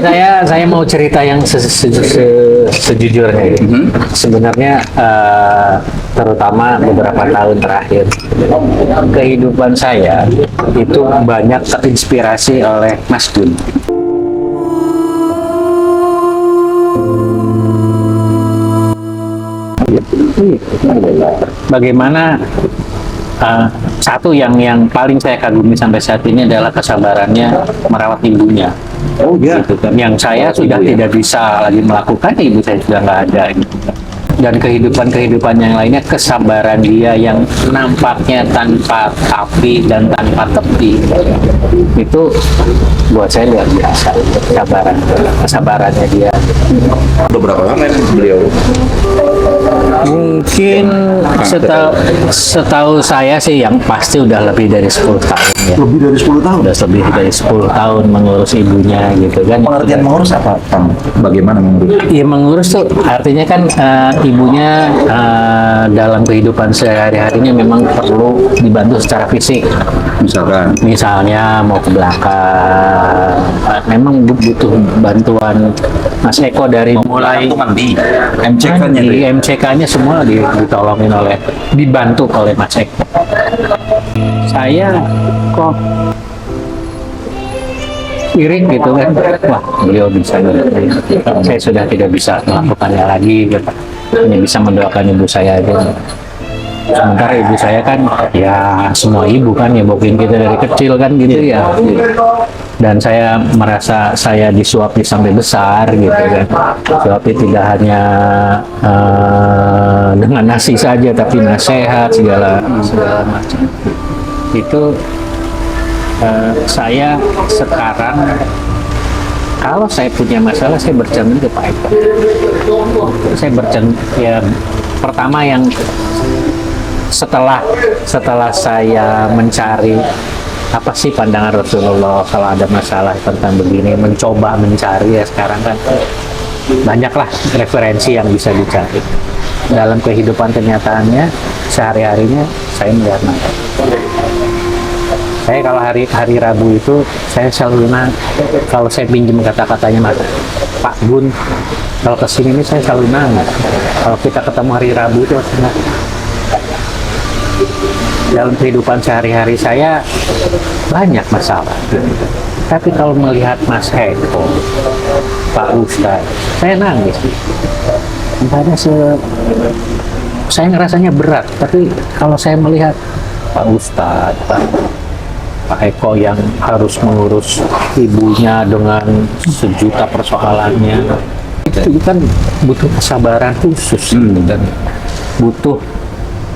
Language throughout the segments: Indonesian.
saya mau cerita yang sejujurnya. Sebenarnya terutama beberapa tahun terakhir kehidupan saya itu banyak terinspirasi oleh Mas Gun. Bagaimana satu yang paling saya kagumi sampai saat ini adalah kesabarannya merawat ibunya. Oh ya. Gitu kan. Yang saya sudah tidak bisa lagi melakukan, ibu saya sudah nggak ada. Gitu. Dan kehidupan yang lainnya, kesabaran dia yang nampaknya tanpa tapi dan tanpa tepi, itu buat saya luar biasa. Kesabarannya dia. Udah berapa lama ya beliau? Mungkin setahu saya sih yang pasti udah lebih dari 10 tahun ya. Lebih dari 10 tahun? Udah lebih dari 10 tahun mengurus ibunya gitu kan. Pengertian mengurus apa, Kang? Bagaimana mengurus? Iya, mengurus tuh artinya kan ibunya dalam kehidupan sehari-harinya memang perlu dibantu secara fisik. Misalnya mau ke belakang, memang butuh bantuan Mas Eko dari mulai di MCK-nya. di MCK-nya semua ditolongin dibantu oleh Mas Eko. Saya kok iri gitu kan, wah beliau bisa, saya sudah tidak bisa melakukannya lagi gitu. Hanya bisa mendoakan ibu saya aja. Sementara ibu saya kan ya semua ibu kan ya bokin kita dari kecil kan gitu ya. Dan saya merasa saya disuapi sampai besar gitu kan. Suapi tidak hanya dengan nasi saja, tapi nasihat segala macam. Itu saya sekarang kalau saya punya masalah, saya bercermin ke Pak Eko. Saya bercermin ya, pertama yang setelah saya mencari apa sih pandangan Rasulullah kalau ada masalah tentang begini, mencoba mencari ya, sekarang kan banyaklah referensi yang bisa dicari. Dalam kehidupan kenyataannya, sehari-harinya saya melihat mata. Saya kalau hari Rabu itu saya selalu kalau saya pinjam kata-katanya Pak Gun, kalau kesini ini saya selalu nangis. Kalau kita ketemu hari Rabu itu dalam kehidupan sehari-hari saya banyak masalah. Tapi kalau melihat Mas Eko, Pak Ustadz, saya nangis. Makanya saya ngerasanya berat. Tapi kalau saya melihat Pak Ustadz, Pak Eko yang harus mengurus ibunya dengan sejuta persoalannya, itu kan butuh kesabaran khusus dan butuh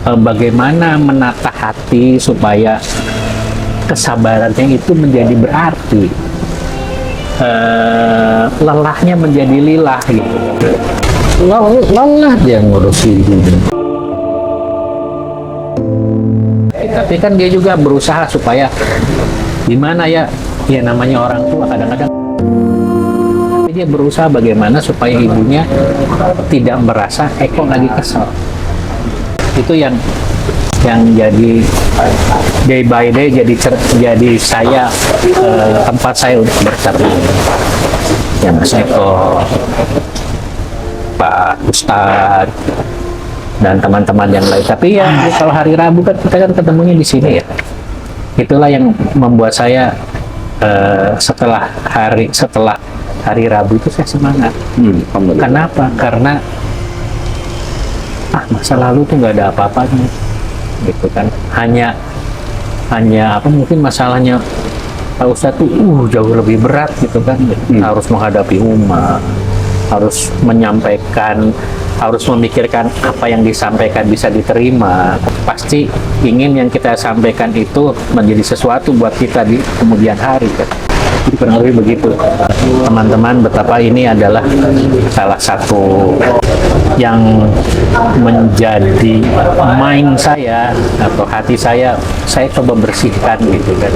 bagaimana menata hati supaya kesabarannya itu menjadi berarti, lelahnya menjadi lilah gitu. Lelah dia ngurus ibunya. Tapi kan dia juga berusaha supaya gimana ya namanya orang tua kadang-kadang, tapi dia berusaha bagaimana supaya ibunya tidak merasa Eko lagi kesel. Itu yang jadi day by day jadi saya tempat saya untuk bercermin. Ya Mas Eko, Pak Ustadz, dan teman-teman yang lain. Tapi ya kalau hari Rabu kan kita kan ketemunya di sini ya. Itulah yang membuat saya setelah hari Rabu itu saya semangat. Kenapa? Karena masa lalu tuh nggak ada apa-apanya, gitu kan. Hanya apa mungkin masalahnya Pak Ustadz tuh jauh lebih berat gitu kan. Harus menghadapi umat, harus menyampaikan, harus memikirkan apa yang disampaikan bisa diterima. Pasti ingin yang kita sampaikan itu menjadi sesuatu buat kita di kemudian hari kan. Jadi kurang lebih begitu. Teman-teman, betapa ini adalah salah satu yang menjadi mind saya atau hati saya coba bersihkan gitu kan.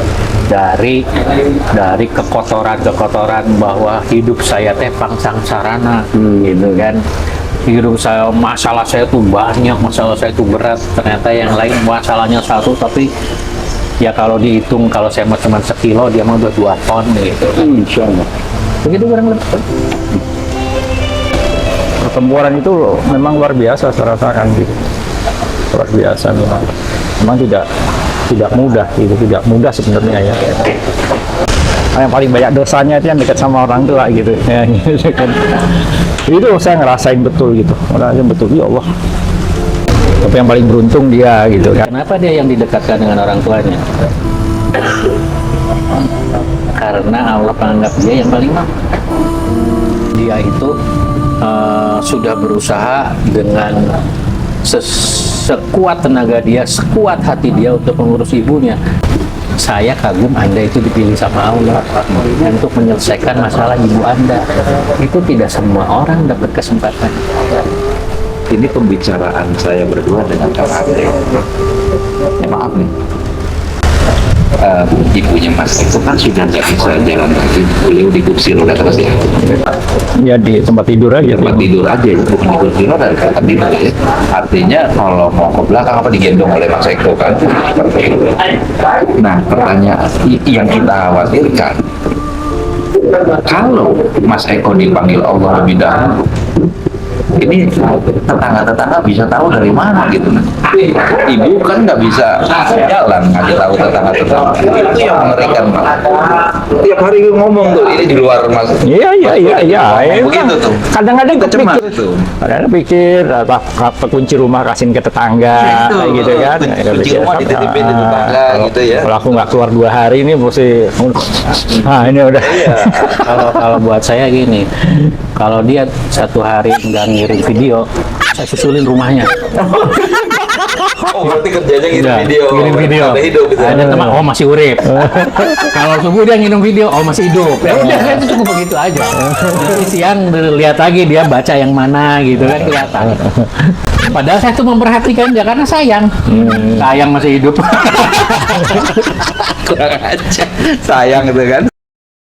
Dari kekotoran bahwa hidup saya teh pangsang sarana gitu kan. Hidup saya, masalah saya tuh banyak, masalah saya tuh berat. Ternyata yang lain masalahnya satu, tapi ya kalau dihitung, kalau saya mau cuma sekilo, dia mau 2 ton gitu. Insya Allah. Begitu kurang lebih. Pertempuran itu memang luar biasa saya rasakan gitu. Luar biasa memang. Memang tidak mudah gitu, tidak mudah sebenarnya ya. Yang paling banyak dosanya itu yang dekat sama orang tua gitu. Ya, gitu kan. Itu saya ngerasain betul gitu. Ngerasain betul, ya Allah. Tapi yang paling beruntung dia gitu kan. Kenapa dia yang didekatkan dengan orang tuanya? Karena Allah menganggap dia yang paling mampu. Dia itu sudah berusaha dengan sekuat tenaga dia, sekuat hati dia untuk mengurus ibunya. Saya kagum Anda itu dipilih sama Allah untuk menyelesaikan masalah ibu Anda. Itu tidak semua orang dapat kesempatan. Ini pembicaraan saya berdua dengan Kang Andre. Ya, maaf nih. Ibunya Mas itu kan sudah nggak bisa jalan lagi. Beliau di kursi roda terus ya. Ya di tempat tidur aja. Tempat tidur aja, bukan di kursi roda, di tempat tidur ya. Artinya kalau mau ke belakang apa digendong oleh Mas Eko kan. Nah, pertanyaan yang kita khawatirkan, kalau Mas Eko dipanggil Allah lebih dahulu, ini tetangga-tetangga bisa tahu dari mana gitu. Ibu kan nggak bisa jalan ngasih tahu tetangga-tetangga. Itu yang mengerikan, Pak. Tiap hari ngomong tuh, ini di luar Mas. Iya. Begitu tuh. Kadang-kadang Cemas kepikir, itu. kadang-kadang pikir apa kunci rumah kasihin ke tetangga, Itu, kayak gitu kan. kunci rumah dititipin di tetangga gitu ya. Kalau aku nggak keluar 2 hari ini mesti, ini udah. Iya. Kalau buat saya gini, kalau dia 1 hari nggak ngirim video, saya susulin rumahnya. Oh, berarti kerjanya ngirim Udah, video. ngirim video. Ada hidup gitu. Ada teman, oh masih urip. Kalau subuh dia ngirim video, oh masih hidup. Ya udah, itu cukup begitu aja. Nanti siang lihat lagi dia baca yang mana gitu kan, kelihatan. Padahal saya tuh memperhatikan dia karena sayang. Sayang masih hidup. Kurang aja. Sayang gitu kan.